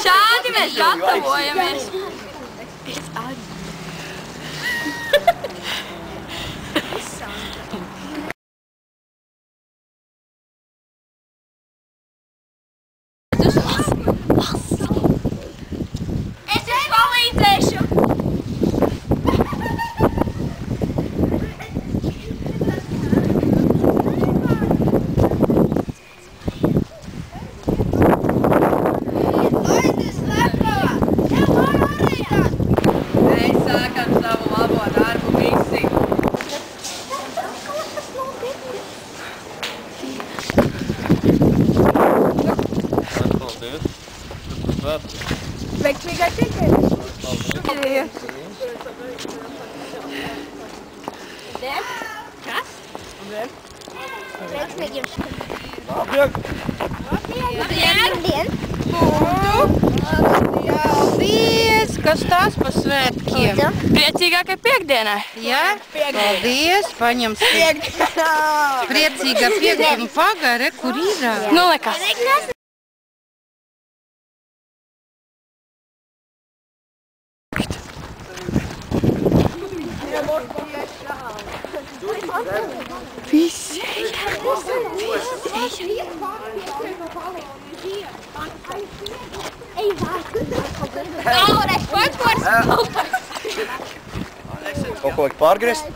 Šādi mēs gatavojamies. Es jums palīdzēšu. Veiksmīgai piekdienai! Paldies! Kas? Veiksmīgiem šķiet! Labdien! Labdien! Paldies! Kas tās pa svētkiem? Priecīgākai piekdienai! Jā? Paldies! Paņemsim! Priecīgā piekdiena pagare, kur ir? Nu, nekas! Visi! Kaut ko vajag pārgriezt?